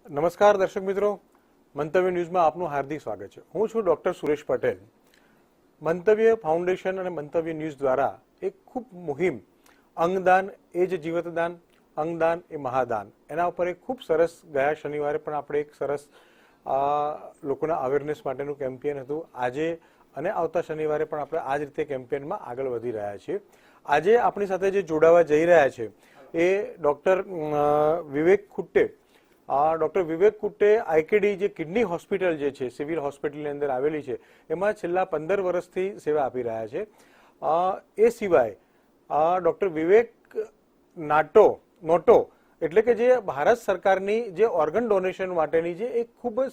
નમસ્કાર દર્શક મિત્રો, મંતવ્ય ન્યૂઝમાં આપનું હાર્દિક સ્વાગત છે. હું છું ડોક્ટર સુરેશ પટેલ. મંતવ્ય ફાઉન્ડેશન અને મંતવ્ય ન્યૂઝ દ્વારા એક ખૂબ મુહિમ અંગદાન એ જ જીવતદાન, અંગદાન એ મહાદાન, એના ઉપર એક ખૂબ સરસ ગયા શનિવારે પણ આપણે એક સરસ લોકોના અવેરનેસ માટેનું કેમ્પેન હતું. આજે અને આવતા શનિવારે પણ આપણે આ જ રીતે કેમ્પેનમાં આગળ વધી રહ્યા છીએ. આજે આપણી સાથે જે જોડાવા જઈ રહ્યા છે એ ડોક્ટર વિવેક કુટ્ટે. ડોક્ટર વિવેક કુટ્ટે આઈકેડી જે કિડની હોસ્પિટલ જે છે સિવિલ હોસ્પિટલની અંદર આવેલી છે એમાં છેલ્લા 15 વર્ષથી સેવા આપી રહ્યા છે. એ સિવાય ડોક્ટર વિવેક નોટો એટલે કે જે ભારત સરકારની જે ઓર્ગન ડોનેશન માટેની જે એક ખૂબ જ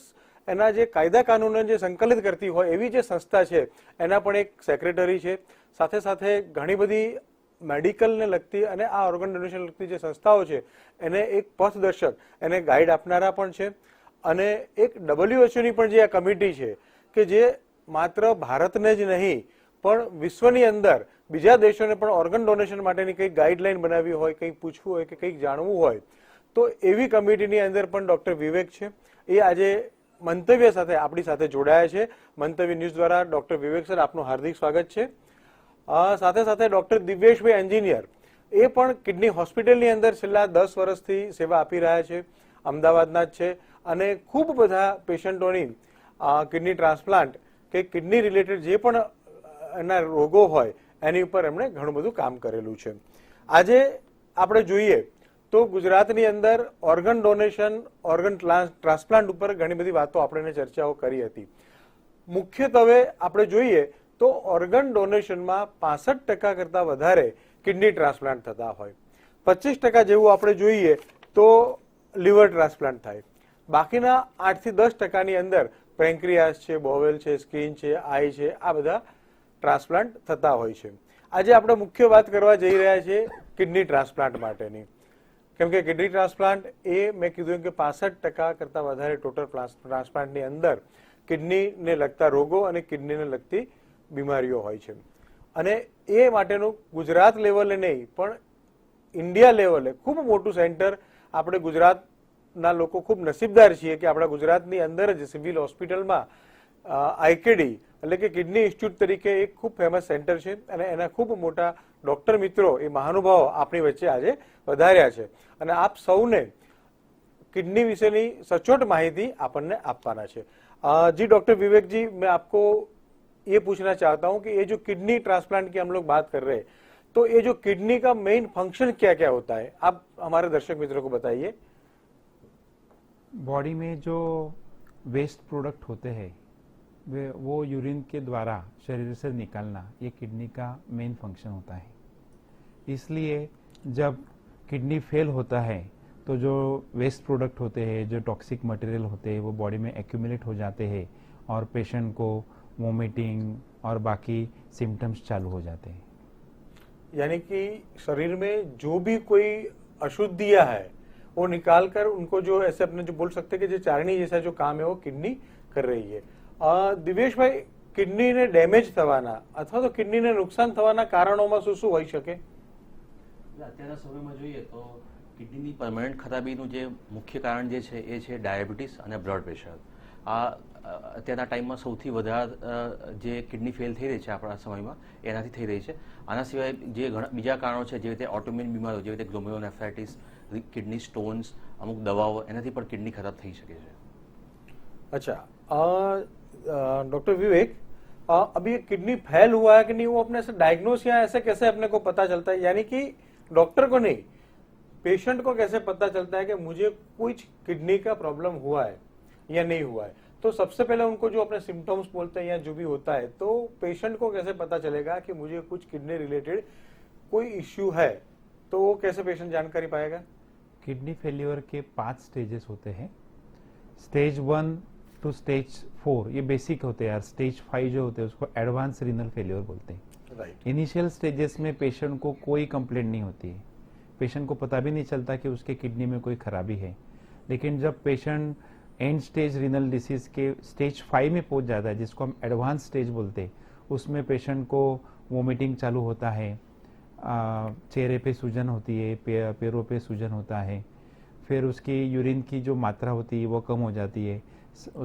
એના જે કાયદા કાનૂનને જે સંકલિત કરતી હોય એવી જે સંસ્થા છે એના પણ એક સેક્રેટરી છે. સાથે સાથે ઘણી બધી મેડિકલને લગતી અને આ ઓર્ગન ડોનેશન લગતી જે સંસ્થાઓ છે એને એક પથદર્શક એને ગાઈડ આપનારા પણ છે. અને એક WHO ની પણ જે આ કમિટી છે કે જે માત્ર ભારતને જ નહીં પણ વિશ્વની અંદર બીજા દેશોને પણ ઓર્ગન ડોનેશન માટેની કંઈક ગાઈડલાઈન બનાવી હોય, કંઈક પૂછવું હોય કે કંઈક જાણવું હોય તો એવી કમિટીની અંદર પણ ડોક્ટર વિવેક છે. એ આજે મંતવ્ય સાથે આપણી સાથે જોડાયા છે. મંતવ્ય ન્યૂઝ દ્વારા ડોક્ટર વિવેક સર, આપનું હાર્દિક સ્વાગત છે. સાથે સાથે ડોક્ટર દિવ્યેશભાઈ એન્જિનિયર એ પણ કિડની હોસ્પિટલની અંદર છેલ્લા 10 વર્ષથી સેવા આપી રહ્યા છે. અમદાવાદના જ છે અને ખૂબ બધા પેશન્ટોની કિડની ટ્રાન્સપ્લાન્ટ કે કિડની રિલેટેડ જે પણ એના રોગો હોય એની ઉપર એમણે ઘણું બધું કામ કરેલું છે. આજે આપણે જોઈએ તો ગુજરાતની અંદર ઓર્ગન ડોનેશન, ઓર્ગન ટ્રાન્સપ્લાન્ટ ઉપર ઘણી બધી વાતો આપણે ચર્ચાઓ કરી હતી. મુખ્યત્વે આપણે જોઈએ તો ઓર્ગન ડોનેશનમાં 65% કરતાં વધારે કિડની ટ્રાન્સપ્લાન્ટ થતા હોય. 25% જેવું આપણે જોઈએ તો લીવર ટ્રાન્સપ્લાન્ટ થાય. બાકીના 8 થી 10%ની અંદર પેન્ક્રિયાસ છે, બોવેલ છે, સ્કિન છે, આઈ છે, આ બધા ટ્રાન્સપ્લાન્ટ થતા હોય છે. આજે આપણે મુખ્ય વાત કરવા જઈ રહ્યા છીએ કિડની ટ્રાન્સપ્લાન્ટ માટેની. કેમ કે કિડની ટ્રાન્સપ્લાન્ટ એ મેં કીધું કે 65% કરતાં વધારે ટોટલ ટ્રાન્સપ્લાન્ટની અંદર કિડનીને લગતા રોગો અને કિડનીને લગતી બીમારીઓ હોય છે. અને એ માટેનું ગુજરાત લેવલે નહીં પણ ઇન્ડિયા લેવલે ખૂબ મોટું સેન્ટર. આપણે ગુજરાતના લોકો ખૂબ નસીબદાર છીએ કે આપણા ગુજરાતની અંદર જ સિવિલ હોસ્પિટલમાં આઈકેડી એટલે કે કિડની ઇન્સ્ટિટ્યૂટ તરીકે એક ખૂબ ફેમસ સેન્ટર છે અને એના ખૂબ મોટા ડોક્ટર મિત્રો, એ મહાનુભાવો આપણી વચ્ચે આજે વધાર્યા છે અને આપ સૌને કિડની વિશેની સચોટ માહિતી આપણને આપવાના છે. जी डॉक्टर विवेक जी, मैं आपको ये पूछना चाहता हूं कि ये जो किडनी ट्रांसप्लांट की हम लोग बात कर रहे हैं तो ये जो किडनी का मेन फंक्शन क्या क्या होता है, आप हमारे दर्शक मित्रों को बताइए. बॉडी में जो वेस्ट प्रोडक्ट होते हैं वो यूरिन के द्वारा शरीर से निकालना ये किडनी का मेन फंक्शन होता है. इसलिए जब किडनी फेल होता है तो जो वेस्ट प्रोडक्ट होते हैं, जो टॉक्सिक मटेरियल होते हैं वो बॉडी में एक्यूमुलेट हो जाते हैं और पेशेंट को वोमिटिंग और बाकी सिम्टम्स चालू हो जाते हैं. यानी कि शरीर में जो भी कोई अशुद्धियां है वो निकालकर उनको जो ऐसे अपने जो बोल सकते हैं कि जो चारणी जैसा जो काम है वो किडनी कर रही है. दिवेश भाई, किडनी ने डैमेज થવાના અથવા તો કિડનીને નુકસાન થવાના કારણોમાં શું શું હોઈ શકે? અત્યારના સમયમાં જોઈએ તો કિડનીની પરમાનન્ટ ખરાબીનું જે મુખ્ય કારણ જે છે એ છે ડાયાબિટીસ અને બ્લડ પ્રેશર. આ અત્યારના ટાઈમમાં સૌથી વધારે જે કિડની ફેલ થઈ રહી છે આપણા સમયમાં એનાથી થઈ રહી છે. આના સિવાય જે બીજા કારણો છે જેવી રીતે ઓટોઇમ્યુન બીમારીઓ જેવી રીતે ગ્લોમેરુલોનેફ્રાઇટિસ, કિડની સ્ટોન્સ, અમુક દવાઓ એનાથી પણ કિડની ખરાબ થઈ શકે છે. अच्छा, डॉक्टर विवेक, अभी किडनी फेल हुआ है कि नहीं वो अपने से डायग्नोस या ऐसे कैसे अपने को पता चलता है? यानी कि डॉक्टर को नहीं, पेशेंट को कैसे पता चलता है कि मुझे कुछ किडनी का प्रॉब्लम हुआ है या नहीं हुआ है? तो सबसे पहले उनको जो अपने सिम्टम्स बोलते हैं या जो भी होता है तो पेशेंट को कैसे पता चलेगा कि मुझे कुछ किडनी रिलेटेड कोई इश्यू है, तो वो कैसे पेशेंट जानकारी पाएगा? किडनी फेल्योर के 5 स्टेजेस होते हैं. स्टेज 1 टू स्टेज 4 ये बेसिक होते हैं यार. स्टेज 5 जो होते हैं उसको एडवांस रीनल फेल्योर बोलते हैं. राइट. इनिशियल स्टेजेस में पेशेंट को कोई कंप्लेंट नहीं होती है. पेशेंट को पता भी नहीं चलता कि उसके किडनी में कोई खराबी है. लेकिन जब patient and stage renal disease के स्टेज 5 में पहुंच जाता है, जिसको हम एडवांस स्टेज बोलते हैं, उसमें पेशेंट को वोमिटिंग चालू होता है, चेहरे पे सूजन होती है, पैरों पे सूजन होता है, फिर उसकी यूरिन की जो मात्रा होती है वो कम हो जाती है,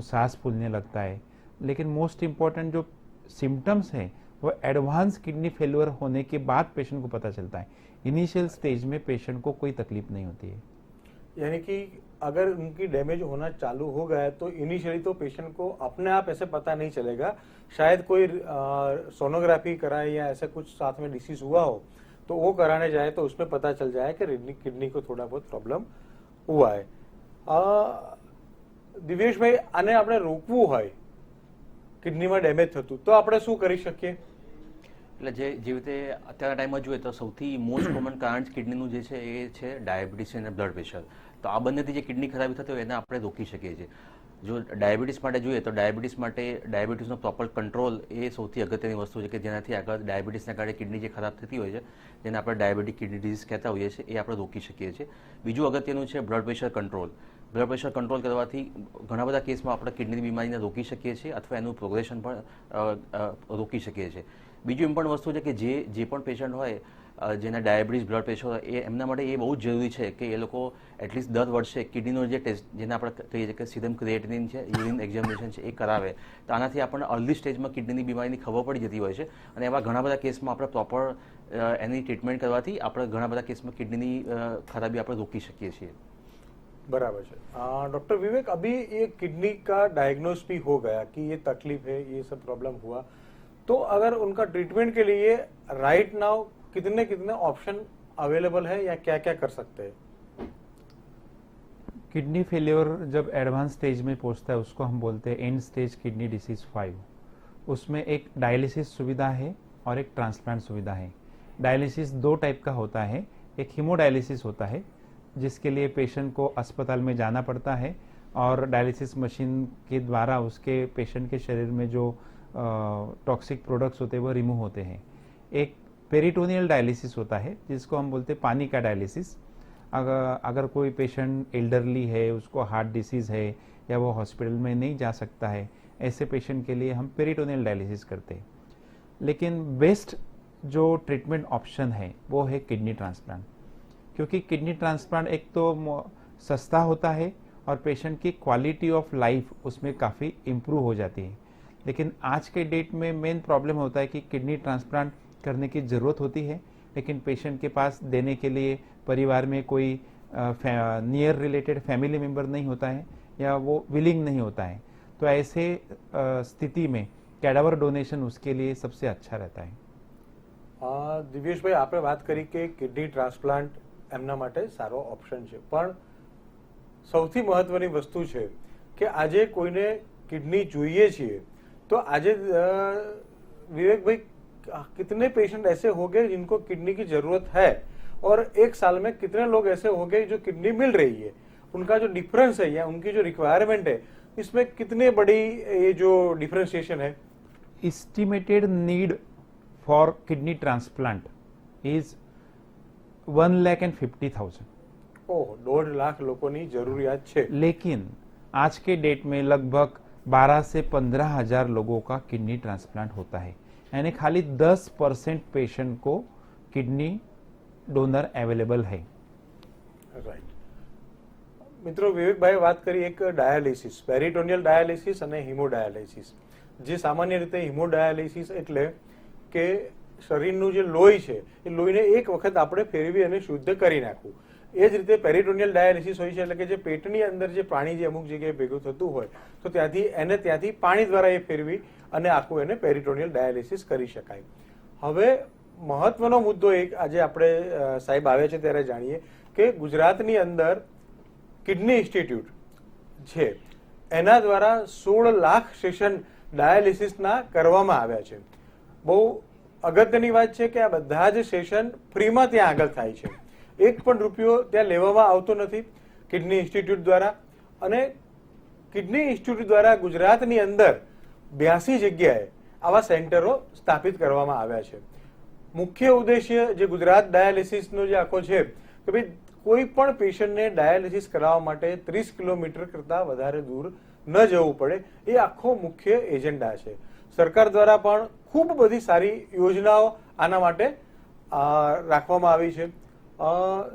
सांस फूलने लगता है। लेकिन मोस्ट इम्पॉर्टेंट जो सिम्टम्स हैं वो एडवांस किडनी फेलियर होने के बाद पेशेंट को पता चलता है। इनिशियल स्टेज में पेशेंट को कोई तकलीफ नहीं होती है। यानी कि अगर उनकी डैमेज होना चालू हो गया है तो इनिशियली तो पेशेंट को अपने आप ऐसे पता नहीं चलेगा, शायद कोई सोनोग्राफी कराए या ऐसा कुछ साथ में डिसीज हुआ हो तो वो कराने जाए तो उसमें पता चल जाए कि किडनी को थोड़ा बहुत प्रॉब्लम हुआ है। દિવ્યેશભાઈ, આને આપણે રોકવું હોય કિડનીમાં ડેમેજ થતું તો આપણે શું કરી શકીએ? એટલે જે રીતે અત્યારના ટાઈમમાં જોઈએ તો સૌથી મોસ્ટ કોમન કારણ કિડનીનું જે છે એ છે ડાયાબિટીસ અને બ્લડ પ્રેશર. તો આ બંનેથી જે કિડની ખરાબી થતી હોય એને આપણે રોકી શકીએ છીએ. જો ડાયાબિટીસ માટે જોઈએ તો ડાયાબિટીસ માટે ડાયાબિટીસનો પ્રોપર કંટ્રોલ એ સૌથી અગત્યની વસ્તુ છે કે જેનાથી આગળ ડાયાબિટીસના કારણે કિડની જે ખરાબ થતી હોય છે જેને આપણે ડાયાબિટીક કિડની ડિઝીઝ કહેતા હોઈએ છીએ એ આપણે રોકી શકીએ છીએ. બીજું અગત્યનું છે blood pressure control. Blood pressure control કરવાથી ઘણા બધા કેસમાં આપણે કિડનીની બીમારીને રોકી શકીએ છીએ અથવા એનું પ્રોગ્રેશન પણ રોકી શકીએ છીએ. બીજું ઇમ્પોર્ટન્ટ વસ્તુ છે કે જે પણ પેશન્ટ હોય જેના ડાયાબિટીસ બ્લડ પ્રેશર હોય એ એમના માટે એ બહુ જ જરૂરી છે કે એ લોકો એટલીસ્ટ દર વર્ષે કિડનીનો જે ટેસ્ટ જેને આપણે કહીએ છીએ કે સીરમ ક્રિએટિનિન છે, યુરિન એક્ઝામિનેશન છે એ કરાવે. તો આનાથી આપણને અર્લી સ્ટેજમાં કિડનીની બીમારીની ખબર પડી જતી હોય છે અને એવા ઘણા બધા કેસમાં આપણે પ્રોપર એની ટ્રીટમેન્ટ કરવાથી આપણે ઘણા બધા કેસમાં કિડનીની ખરાબી આપણે રોકી શકીએ છીએ. बराबर है। डॉक्टर विवेक, अभी ये किडनी का डायग्नोस भी हो गया कि ये तकलीफ है, ये सब प्रॉब्लम हुआ, तो अगर उनका ट्रीटमेंट के लिए राइट नाउ कितने कितने ऑप्शन अवेलेबल है या क्या क्या कर सकते हैं? किडनी फेलियर जब एडवांस स्टेज में पहुंचता है उसको हम बोलते हैं एंड स्टेज किडनी डिसीज 5. उसमें एक डायलिसिस सुविधा है और एक ट्रांसप्लांट सुविधा है. डायलिसिस दो टाइप का होता है. एक हीमोडायलिसिस होता है जिसके लिए पेशेंट को अस्पताल में जाना पड़ता है और डायलिसिस मशीन के द्वारा उसके पेशेंट के शरीर में जो टॉक्सिक प्रोडक्ट्स होते हैं वो रिमूव होते हैं. एक पेरिटोनियल डायलिसिस होता है जिसको हम बोलते हैं पानी का डायलिसिस. अगर कोई पेशेंट एल्डरली है, उसको हार्ट डिसीज़ है या वो हॉस्पिटल में नहीं जा सकता है, ऐसे पेशेंट के लिए हम पेरिटोनियल डायलिसिस करते हैं. लेकिन बेस्ट जो ट्रीटमेंट ऑप्शन है वो है किडनी ट्रांसप्लांट, क्योंकि किडनी ट्रांसप्लांट एक तो सस्ता होता है और पेशेंट की क्वालिटी ऑफ लाइफ उसमें काफ़ी इम्प्रूव हो जाती है. लेकिन आज के डेट में मेन प्रॉब्लम होता है कि किडनी ट्रांसप्लांट करने की ज़रूरत होती है लेकिन पेशेंट के पास देने के लिए परिवार में कोई नियर रिलेटेड फैमिली मेम्बर नहीं होता है या वो विलिंग नहीं होता है. तो ऐसे स्थिति में कैडावर डोनेशन उसके लिए सबसे अच्छा रहता है. દિવ્યેશભાઈ, આપણે વાત કરી કે કિડની ટ્રાન્સપ્લાન્ટ એમના માટે સારો ઓપ્શન છે, પણ સૌથી મહત્વની વસ્તુ છે કે આજે કોઈને કિડની જોઈએ છીએ તો આજે વિવેકભાઈ कितने पेशेंट ऐसे हो गए जिनको किडनी की जरूरत है और एक साल में कितने लोग ऐसे हो गए जो किडनी मिल रही है, उनका जो डिफरेंस है या उनकी जो रिक्वायरमेंट है इसमें कितने बड़ी ये जो डिफरेंशिएशन है? Estimated need for kidney transplant is 1,50,000. ओह, 1.5 लाख लोगों जरूरियात है. लेकिन आज के डेट में लगभग 12 से 15,000 लोगों का किडनी ट्रांसप्लांट होता है. यानी खाली 10% पेशेंट को किडनी डोनर अवेलेबल है. राइट. मित्रों, विवेकभाई बात करी एक डाયાલિસિસ, પેરિટોનિયલ ડાયાલિસિસ અને હિમોડાયાલિસિસ. જે સામાન્ય રીતે હિમોડાયાલિસિસ એટલે કે શરીરનું જે લોહી છે એ લોહીને એક વખત આપણે ફેરવી અને શુદ્ધ કરી નાખવું. એ જ રીતે પેરિટોનિયલ ડાયાલિસિસ હોય છે એટલે કે જે પેટની અંદર જે પાણી જે અમુક જગ્યાએ ભેગું થતું હોય તો ત્યાંથી પાણી દ્વારા એ ફેરવી અને આખું એને પેરિટોનિયલ ડાયાલિસિસ કરી શકાય. હવે મહત્વનો મુદ્દો એક આજે આપણે સાહેબ આવે છે ત્યારે જાણીએ કે ગુજરાતની અંદર કિડની ઇન્સ્ટિટ્યૂટ છે એના દ્વારા 16 લાખ સેશન ડાયાલિસિસના કરવામાં આવ્યા છે. બહુ અગત્યની વાત છે કે આ બધા જ સેશન ફ્રીમાં ત્યાં આગળ થાય છે. એક પણ રૂપિયો ત્યાં લેવામાં આવતો નથી કિડની ઇન્સ્ટિટ્યૂટ દ્વારા. અને કિડની ઇન્સ્ટિટ્યૂટ દ્વારા ગુજરાતની અંદર 82 જગ્યાએ આવા સેન્ટરો સ્થાપિત કરવામાં આવ્યા છે. મુખ્ય ઉદ્દેશ્ય જે ગુજરાત ડાયાલિસિસનો જે આખો છે કે ભાઈ કોઈ પણ પેશન્ટને ડાયાલિસિસ કરાવવા માટે 30 કિલોમીટર કરતાં વધારે દૂર ન જવું પડે, એ આખો મુખ્ય એજન્ડા છે. સરકાર દ્વારા પણ ખૂબ બધી સારી યોજનાઓ આના માટે રાખવામાં આવી છે.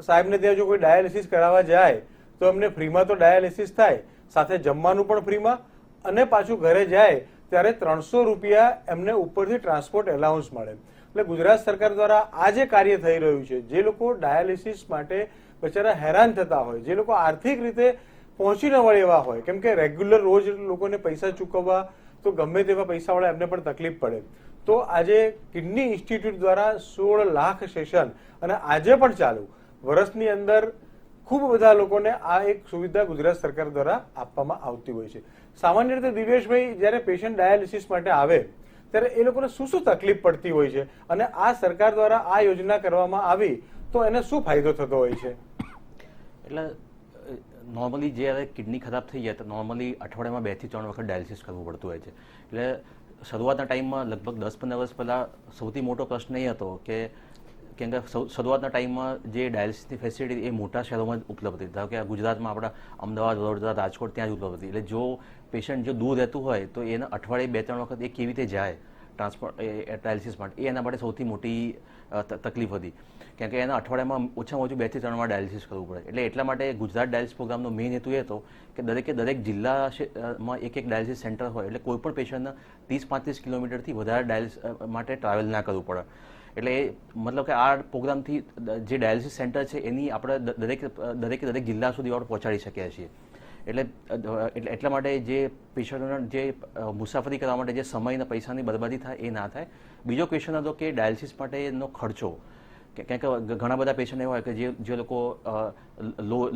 સાહેબને ત્યાં જો કોઈ ડાયાલિસિસ કરાવવા જાય તો એમને ફ્રીમાં તો ડાયાલિસિસ થાય, સાથે જમવાનું પણ ફ્રીમાં, અને પાછું ઘરે જાય ત્યારે 300 રૂપિયા એમને ઉપરથી ટ્રાન્સપોર્ટ એલાઉન્સ મળે. એટલે ગુજરાત સરકાર દ્વારા આ જે કાર્ય થઈ રહ્યું છે, જે લોકો ડાયાલિસિસ માટે બિચારા હેરાન થતા હોય, જે લોકો આર્થિક રીતે પહોંચી ન વળે એવા હોય, કેમ કે રેગ્યુલર રોજ લોકોને પૈસા ચૂકવવા તો ગમે તેવા પૈસાવાળા એમને પણ તકલીફ પડે, તો આજે કિડની ઇન્સ્ટિટ્યૂટ દ્વારા 16 લાખ સેશન અને આજે પણ ચાલુ વર્ષની અંદર ખૂબ બધા લોકોને આ એક સુવિધા ગુજરાત સરકાર દ્વારા આપવામાં આવતી હોય છે. સામાન્ય રીતે દિવ્યેશભાઈ, જ્યારે પેશન્ટ ડાયાલિસિસ માટે આવે ત્યારે એ લોકોને શું શું તકલીફ પડતી હોય છે, અને આ સરકાર દ્વારા આ યોજના કરવામાં આવી તો એને શું ફાયદો થતો હોય છે? એટલે નોર્મલી જ્યારે કિડની ખરાબ થઈ જાય તો નોર્મલી અઠવાડિયામાં 2 થી 3 વખત ડાયાલિસિસ કરવું પડતું હોય છે. એટલે શરૂઆતના ટાઈમમાં લગભગ 10-15 વર્ષ પહેલાં સૌથી મોટો પ્રશ્ન એ હતો કે કેમ કે શરૂઆતના ટાઈમમાં જે ડાયાલિસિસની ફેસિલિટી એ મોટા શહેરોમાં જ ઉપલબ્ધ હતી. ધારો કે ગુજરાતમાં આપણા અમદાવાદ, વડોદરા, રાજકોટ ત્યાં જ ઉપલબ્ધ હતી. એટલે જો પેશન્ટ જો દૂર રહેતું હોય તો એને અઠવાડિયે 2-3 વખત એ કેવી રીતે જાય ટ્રાન્સપોર્ટ ડાયાલિસિસ માટે, એ એના માટે સૌથી મોટી તકલીફ હતી. કેમ કે એના અઠવાડિયામાં ઓછામાં ઓછું 2 થી 3 વાર ડાયાલિસિસ કરવું પડે. એટલે એટલા માટે ગુજરાત ડાયાલિસિસ પ્રોગ્રામનો મેઇન હેતુ એ હતો કે દરેક જિલ્લામાં એક ડાયાલિસિસ સેન્ટર હોય, એટલે કોઈ પણ પેશન્ટને 30-35 કિલોમીટરથી વધારે ડાયાલિસિસ માટે ટ્રાવેલ ના કરવું પડે. એટલે મતલબ કે આ પ્રોગ્રામથી જે ડાયાલિસિસ સેન્ટર છે એની આપણે દરેક જિલ્લા સુધી આપણે પહોંચાડી શકીએ છીએ. એટલે એટલા માટે જે પેશન્ટોને જે મુસાફરી કરવા માટે જે સમય અને પૈસાની બરબાદી થાય એ ના થાય. બીજો ક્વેશ્ચન હતો કે ડાયાલિસિસ માટેનો ખર્ચો, કારણ કે ઘણા બધા પેશન્ટ એવા હોય કે જે લોકો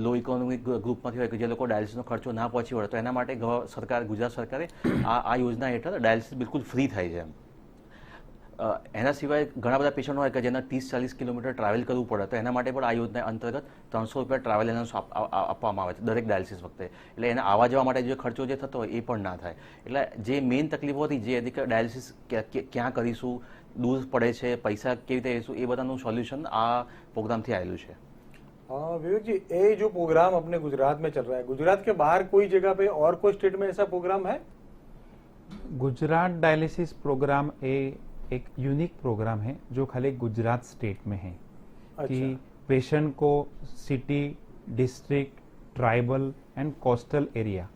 લો ઇકોનોમિક ગ્રુપમાંથી હોય કે જે લોકો ડાયાલિસિસનો ખર્ચો ના પહોંચી વળે, તો એના માટે ગુજરાત સરકારે આ યોજના હેઠળ ડાયાલિસિસ બિલકુલ ફ્રી થાય છે. એના સિવાય ઘણા બધા પેશન્ટ હોય કે જેના 30-40 કિલોમીટર ટ્રાવેલ કરવું પડે, તો એના માટે પણ આ યોજના અંતર્ગત 300 રૂપિયા ટ્રાવેલ એલાઉન્સ આપવામાં આવે છે દરેક ડાયાલિસિસ વખતે. એટલે એને આવવા જવા માટે જે ખર્ચો જે થતો હોય એ પણ ના થાય. એટલે જે મેઇન તકલીફો હતી, જે હતી કે ડાયાલિસિસ ક્યાં કરીશું, દૂર પડે છે, પૈસા કેવી રીતે લઈશું, એ બધાનું સોલ્યુશન આ પ્રોગ્રામથી આવેલું છે. विवेक जी, ये जो प्रोग्राम अपने गुजरात में चल रहा है, गुजरात के बाहर कोई जगह पे और कोई स्टेट में ऐसा प्रोग्राम है? गुजरात डायलिसिस प्रोग्राम एक यूनिक प्रोग्राम है जो खाली गुजरात स्टेट में है. कि पेशेंट को city, district, tribal and coastal area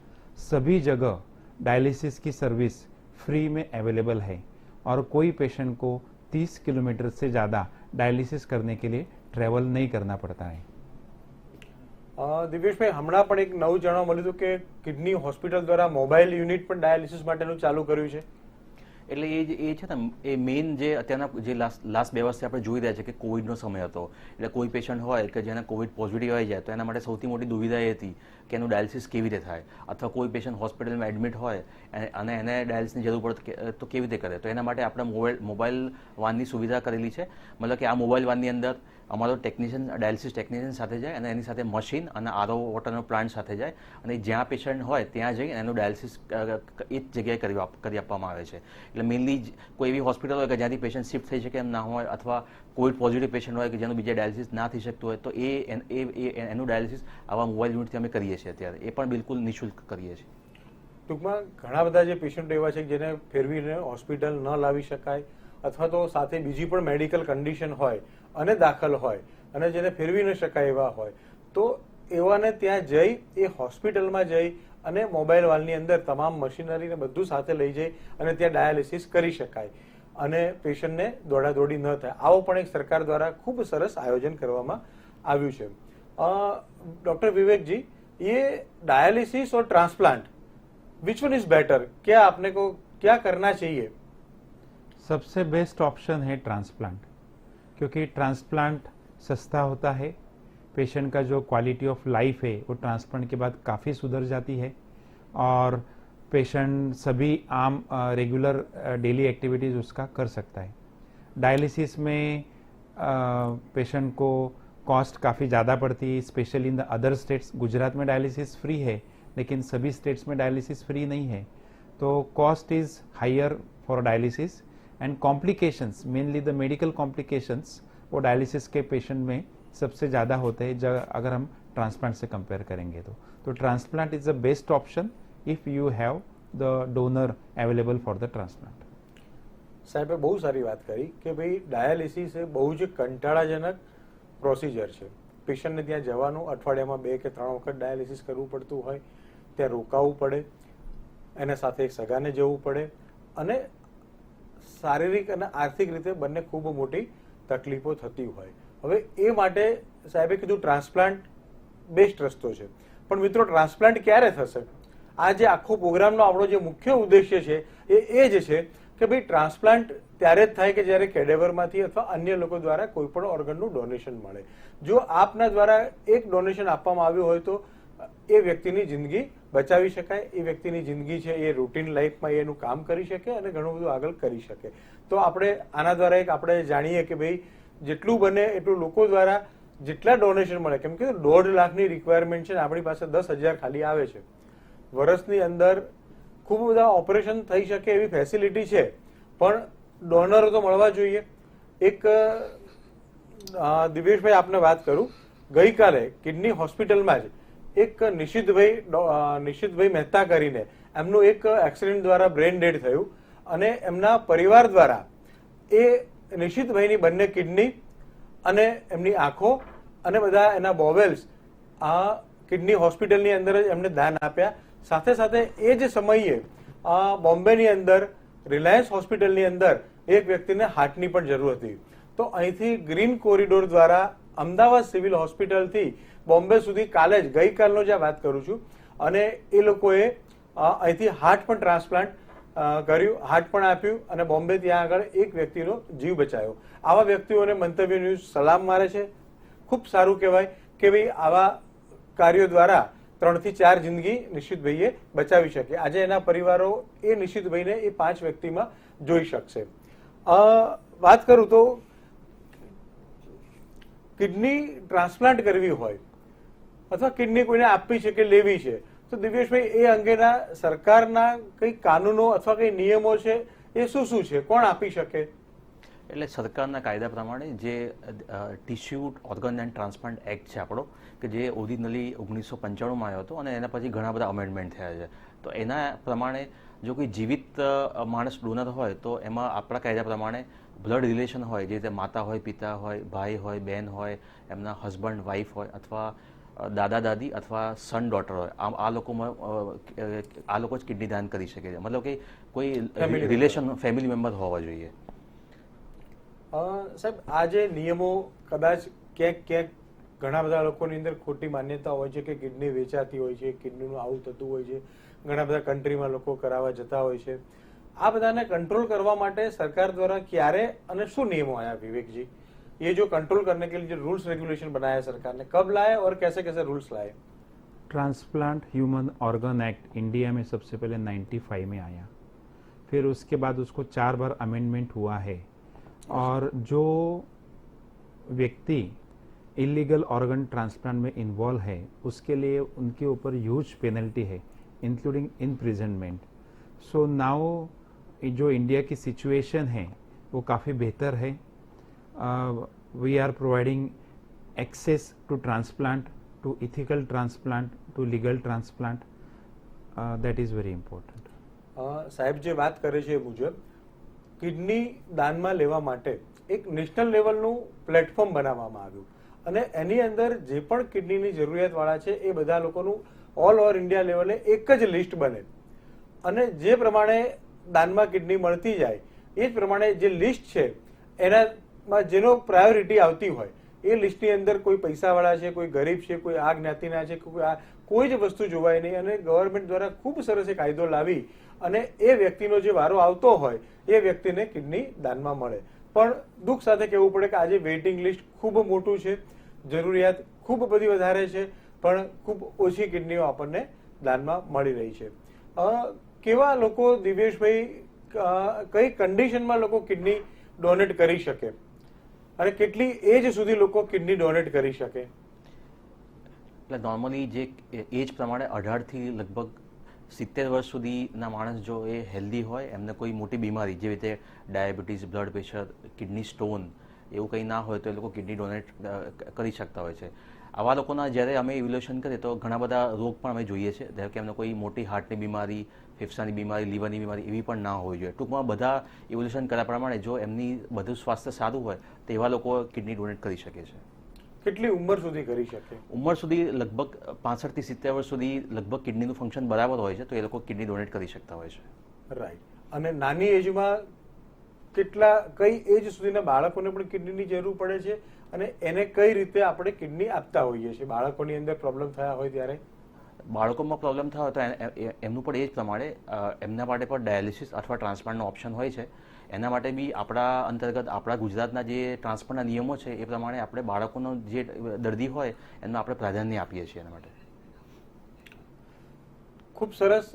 सभी जगह डायलिसिस की सर्विस फ्री में अवेलेबल है और कोई पेशेंट को 30 किलोमीटर से ज़्यादा डायलिसिस करने के लिए ट्रेवल नहीं करना पड़ता है. દિવ્યેશભાઈ, હમણાં પણ એક નવું જાણવા મળ્યું હતું કે કિડની હોસ્પિટલ દ્વારા મોબાઈલ યુનિટ પણ ડાયાલિસિસ માટેનું ચાલુ કર્યું છે. એટલે એ છે ને, એ મેઇન જે અત્યારના જે લાસ્ટ 2 વર્ષથી આપણે જોઈ રહ્યા છે કે કોવિડનો સમય હતો. એટલે કોઈ પેશન્ટ હોય કે જેને કોવિડ પોઝિટિવ આવી જાય તો એના માટે સૌથી મોટી દુવિધા એ હતી કે એનું ડાયાલિસિસ કેવી રીતે થાય, અથવા કોઈ પેશન્ટ હોસ્પિટલમાં એડમિટ હોય અને એને ડાયાલિસિસની જરૂર પડે તો કેવી રીતે કરે. તો એના માટે આપણે મોબાઈલ વાનની સુવિધા કરેલી છે. મતલબ કે આ મોબાઈલ વાનની અંદર અમારો ડાયાલિસિસ ટેકનિશિયન સાથે જાય અને એની સાથે મશીન અને આરઓ વોટરનો પ્લાન્ટ સાથે જાય અને જ્યાં પેશન્ટ હોય ત્યાં જઈ એનું ડાયાલિસિસ એ જ જગ્યાએ કરી આપવામાં આવે છે. એટલે મેઇનલી કોઈ એવી હોસ્પિટલ હોય કે જ્યાંથી પેશન્ટ શિફ્ટ થઈ શકે એમ ના હોય, અથવા કોવિડ પોઝિટિવ પેશન્ટ હોય કે જેનું બીજે ડાયાલિસિસ ના થઈ શકતું હોય, તો એનું ડાયાલિસિસ આવા મોબાઈલ યુનિટથી અમે કરીએ છીએ અત્યારે. એ પણ બિલકુલ નિઃશુલ્ક કરીએ છીએ. ટૂંકમાં ઘણા બધા જે પેશન્ટ એવા છે જેને ફેરવીને હોસ્પિટલ ન લાવી શકાય, અથવા તો સાથે બીજી પણ મેડિકલ કન્ડિશન હોય અને દાખલ હોય અને જેને ફેરવી ન શકાય એવા હોય, તો એવાને ત્યાં જઈ એ હોસ્પિટલમાં જઈ અને મોબાઈલ વાલની અંદર તમામ મશીનરીને બધું સાથે લઈ જઈ અને ત્યાં ડાયાલિસિસ કરી શકાય અને પેશન્ટને દોડાદોડી ન થાય. આવો પણ એક સરકાર દ્વારા ખૂબ સરસ આયોજન કરવામાં આવ્યું છે. ડॉक्टर विवेक जी, ये डायलिसिस और transplant, which one is better? क्या आपने को क्या करना चाहिए? सबसे बेस्ट ऑप्शन है ट्रांसप्लांट, क्योंकि ट्रांसप्लांट सस्ता होता है. पेशेंट का जो क्वालिटी ऑफ लाइफ है वो ट्रांसप्लांट के बाद काफ़ी सुधर जाती है और पेशेंट सभी आम रेगुलर डेली एक्टिविटीज़ उसका कर सकता है. डायलिसिस में पेशेंट को कॉस्ट काफ़ी ज़्यादा पड़ती है, specially in the other states. Gujarat में डायलिसिस फ्री है लेकिन सभी स्टेट्स में डायलिसिस फ्री नहीं है, तो cost is higher for dialysis and complications, mainly the medical complications, वो डायलिसिस के पेशेंट में सबसे ज़्यादा होते हैं अगर हम ट्रांसप्लांट से कंपेयर करेंगे तो transplant is the best option if you have the donor available for the transplant. સાહેબે બહુ સારી વાત કરી કે ભાઈ ડાયાલિસિસ એ બહુ જ કંટાળાજનક પ્રોસિજર છે. પેશન્ટને ત્યાં જવાનું, અઠવાડિયામાં 2 કે 3 વખત ડાયાલિસિસ કરવું પડતું હોય, ત્યાં રોકાવું પડે, એના સાથે એક સગાને જવું પડે, અને શારીરિક અને આર્થિક રીતે બંને ખૂબ મોટી તકલીફો થતી હોય. હવે એ માટે સાહેબે કીધું ટ્રાન્સપ્લાન્ટ બેસ્ટ રસ્તો છે. પણ મિત્રો, ટ્રાન્સપ્લાન્ટ ક્યારે થશે? આ જે આખો પ્રોગ્રામનો આપણો જે મુખ્ય ઉદ્દેશ્ય છે એ જ છે કે ભાઈ ટ્રાન્સપ્લાન્ટ ત્યારે જ થાય કે જ્યારે કેડેવરમાંથી અથવા અન્ય લોકો દ્વારા કોઈ પણ ઓર્ગનનું ડોનેશન મળે. જો આપના દ્વારા એક ડોનેશન આપવામાં આવ્યું હોય તો એ વ્યક્તિની જિંદગી બચાવી શકાય, એ વ્યક્તિની જિંદગી છે એ રૂટીન લાઈફમાં એનું કામ કરી શકે અને ઘણું બધું આગળ કરી શકે. તો આપણે આના દ્વારા એક આપણે જાણીએ કે ભાઈ જેટલું બને એટલું લોકો દ્વારા જેટલા ડોનેશન મળે, કેમ કે 1.5 લાખની રિક્વાયરમેન્ટ છે, આપણી પાસે 10,000 ખાલી આવે છે. વર્ષની અંદર ખૂબ બધા ઓપરેશન થઈ શકે એવી ફેસિલિટી છે, પણ ડોનરો તો મળવા જોઈએ. એક દિવેશભાઈ આપને વાત કરું, ગઈકાલે કિડની હોસ્પિટલમાં જ એક નિશિતભાઈ મહેતા કરીને એમનું એક એક્સિડન્ટ દ્વારા બ્રેન ડેડ થયું, અને એમના પરિવાર દ્વારા એ નિશિતભાઈની બંને કિડની અને એમની આંખો અને બધા એના બોવેલ્સ આ કિડની હોસ્પિટલની અંદર જ એમને દાન આપ્યા. સાથે સાથે એ જ સમયે બોમ્બેની અંદર રિલાયન્સ હોસ્પિટલની અંદર એક વ્યક્તિને હાર્ટની પણ જરૂર હતી. તો અહીંથી ગ્રીન કોરિડોર દ્વારા અમદાવાદ સિવિલ હોસ્પિટલથી બોમ્બે સુધી કાલે જ ગઈકાલનો જ વાત કરું છું, અને એ લોકોએ અહીંથી હાર્ટ પણ ટ્રાન્સપ્લાન્ટ કર્યું, હાર્ટ પણ આપ્યું, અને બોમ્બે ત્યાં આગળ એક વ્યક્તિનો જીવ બચાવ્યો. આવા વ્યક્તિઓને મંતવ્ય ન્યૂઝ સલામ મારે છે. ખૂબ સારું કહેવાય કે ભાઈ આવા કાર્યો દ્વારા 3 થી 4 જિંદગી નિશિતભાઈએ બચાવી શકે. આજે એના પરિવારો એ નિશિતભાઈને એ 5 વ્યક્તિમાં જોઈ શકશે. વાત કરું તો કિડની ટ્રાન્સપ્લાન્ટ કરવી હોય અથવા કિડની કોઈને આપવી છે કે લેવી છે, તો દિવ્યેશભાઈ એ અંગેના સરકારના કઈ કાનૂનો અથવા કઈ નિયમો છે, એ શું શું છે, કોણ આપી શકે? એટલે સરકારના કાયદા પ્રમાણે જે tissue organ and transplant act છે આપણો, કે જે ઓરિજિનલી 1995માં આવ્યો હતો અને એના પછી ઘણા બધા અમેન્ડમેન્ટ થયા છે. તો એના પ્રમાણે જો કોઈ જીવિત માણસ ડોનર હોય તો એમાં આપણા કાયદા પ્રમાણે બ્લડ રિલેશન હોય, જે રીતે માતા હોય, પિતા હોય, ભાઈ હોય, બહેન હોય, એમના હસબન્ડ વાઈફ હોય, અથવા દાદા દાદી અથવા સન ડોટર હોય, આ લોકો જ કિડની દાન કરી શકે છે. મતલબ કે કોઈ રિલેશન ફેમિલી મેમ્બર હોવા જોઈએ. સાહેબ, આ જે નિયમો કદાચ ક્યાંક ક્યાંક ઘણા બધા લોકોની અંદર ખોટી માન્યતા હોય છે કે કિડની વેચાતી હોય છે, કિડનીનું આવું થતું હોય છે, ઘણા બધા કન્ટ્રીમાં લોકો કરાવવા જતા હોય છે. આ બધાને કંટ્રોલ કરવા માટે સરકાર દ્વારા ક્યારે અને શું નિયમો આયા विवेक जी? ये जो कंट्रोल करने के लिए जो रूल्स रेगुलेशन बनाया सरकार ने, कब लाए और कैसे कैसे रूल्स लाए? Transplant human organ act India में सबसे पहले 95 में आया, फिर उसके बाद उसको 4 बार अमेंडमेंट हुआ है, और जो व्यक्ति इलीगल ऑर्गन ट्रांसप्लांट में इन्वॉल्व है उसके लिए उनके ऊपर ह्यूज पेनल्टी है, इंक्लूडिंग इम्प्रिजनमेंट. सो नाउ जो इंडिया की सिचुएशन है वो काफ़ी बेहतर है. We are providing access to transplant, to ethical transplant, to legal transplant. That is very important. સાહેબ જે વાત કરે છે એ મુજબ કિડની દાનમાં લેવા માટે એક નેશનલ લેવલનું પ્લેટફોર્મ બનાવવામાં આવ્યું, અને એની અંદર જે પણ કિડનીની જરૂરિયાતવાળા છે એ બધા લોકોનું ઓલ ઓવર ઇન્ડિયા લેવલે એક જ લિસ્ટ બને, અને જે પ્રમાણે દાનમાં કિડની મળતી જાય એ જ પ્રમાણે જે લિસ્ટ છે એનામાં જેનો પ્રાયોરિટી આવતી હોય એ લિસ્ટની અંદર કોઈ પૈસાવાળા છે, કોઈ ગરીબ છે, કોઈ આ જ્ઞાતિના છે, કોઈ જ વસ્તુ જોવાય નહીં. અને ગવર્મેન્ટ દ્વારા ખૂબ સરસ એક કાયદો લાવી અને એ વ્યક્તિનો જે વારો આવતો હોય એ વ્યક્તિને કિડની દાનમાં મળે. પણ દુઃખ સાથે કહેવું પડે કે આજે વેઇટિંગ લિસ્ટ ખૂબ મોટું છે, જરૂરિયાત ખૂબ બધી વધારે છે, પણ ખૂબ ઓછી કિડનીઓ આપણને દાનમાં મળી રહી છે. કેવા લોકો, દિવ્યેશભાઈ, કઈ કન્ડિશનમાં લોકો કિડની ડોનેટ કરી શકે અને કેટલી એજ સુધી લોકો કિડની ડોનેટ કરી શકે? એટલે નોર્મલી જે એજ પ્રમાણે 18 થી લગભગ 70 વર્ષ સુધીના માણસ જો એ હેલ્ધી હોય, એમને કોઈ મોટી બીમારી જેવી રીતે diabetes, blood pressure, kidney stone એવું કંઈ ના હોય તો એ લોકો કિડની ડોનેટ કરી શકતા હોય છે. આવા લોકોના જ્યારે અમે ઇવેલ્યુએશન કરીએ તો ઘણા બધા રોગ પણ અમે જોઈએ છીએ, જેમ કે એમને કોઈ મોટી હાર્ટની બીમારી, ફેફસાની બીમારી, લીવરની બીમારી એવી પણ ના હોવી જોઈએ. ટૂંકમાં બધા ઇવેલ્યુએશન કર્યા પ્રમાણે જો એમની બધું સ્વાસ્થ્ય સારું હોય તો એવા લોકો કિડની ડોનેટ કરી શકે છે. કેટલી ઉંમર સુધી કરી શકે? ઉંમર સુધી લગભગ 65 થી 70 વર્ષ સુધી લગભગ કિડનીનું ફંક્શન બરાબર હોય છે, તો એ લોકો કિડની ડોનેટ કરી શકતા હોય છે. રાઈટ. અને નાની એજમાં કઈ એજ સુધીના બાળકોને પણ કિડનીની જરૂર પડે છે અને એને કઈ રીતે આપણે કિડની આપતા હોઈએ છીએ? બાળકોની અંદર પ્રોબ્લેમ થયા હોય ત્યારે? બાળકોમાં પ્રોબ્લેમ થયો તો એમનું પણ એ જ પ્રમાણે એમના માટે પણ ડાયાલિસિસ અથવા ટ્રાન્સપ્લાન્ટનો ઓપ્શન હોય છે. એના માટે બી આપણા અંતર્ગત આપણા ગુજરાતના જે ટ્રાન્સપ્લાન્ટના નિયમો છે એ પ્રમાણે આપણે બાળકોનો જે દર્દી હોય એમને આપણે પ્રાધાન્ય આપીએ છીએ એના માટે. ખૂબ સરસ.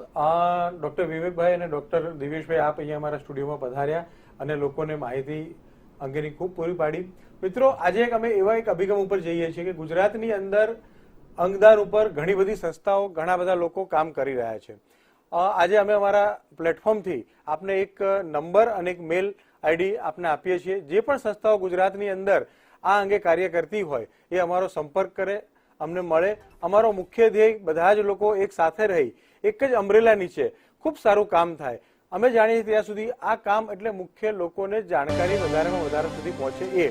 ડૉક્ટર વિવેકભાઈ અને ડૉક્ટર દિવેશભાઈ, આપ અહીંયા અમારા સ્ટુડિયોમાં પધાર્યા અને લોકોને માહિતી અંગેની ખૂબ પૂરી પાડી. મિત્રો, આજે અમે એવા એક અભિગમ ઉપર જઈએ છીએ કે ગુજરાતની અંદર અંગદાન ઉપર ઘણી બધી સંસ્થાઓ, ઘણા બધા લોકો કામ કરી રહ્યા છે. આજે અમે અમારા પ્લેટફોર્મથી આપને એક નંબર અને એક મેલ આઈડી આપને આપીએ છીએ. જે પણ સંસ્થાઓ ગુજરાતની અંદર આ અંગે કાર્ય કરતી હોય એ અમારો સંપર્ક કરે, અમને મળે. અમારો મુખ્ય ધ્યેય બધા જ લોકો એક સાથે રહી એક જ અમ્બ્રેલા નીચે ખૂબ સારું કામ થાય. અમે જાણીએ ત્યાં સુધી આ કામ એટલે મુખ્ય લોકોને જાણકારી વધારેમાં વધારે સુધી પહોંચે એ.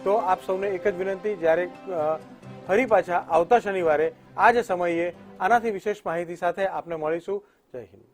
તો આપ સૌને એક જ વિનંતી, જ્યારે ફરી પાછા આવતા શનિવારે આ જ સમયે આનાથી વિશેષ માહિતી સાથે આપને મળીશું. જય હિન્દ.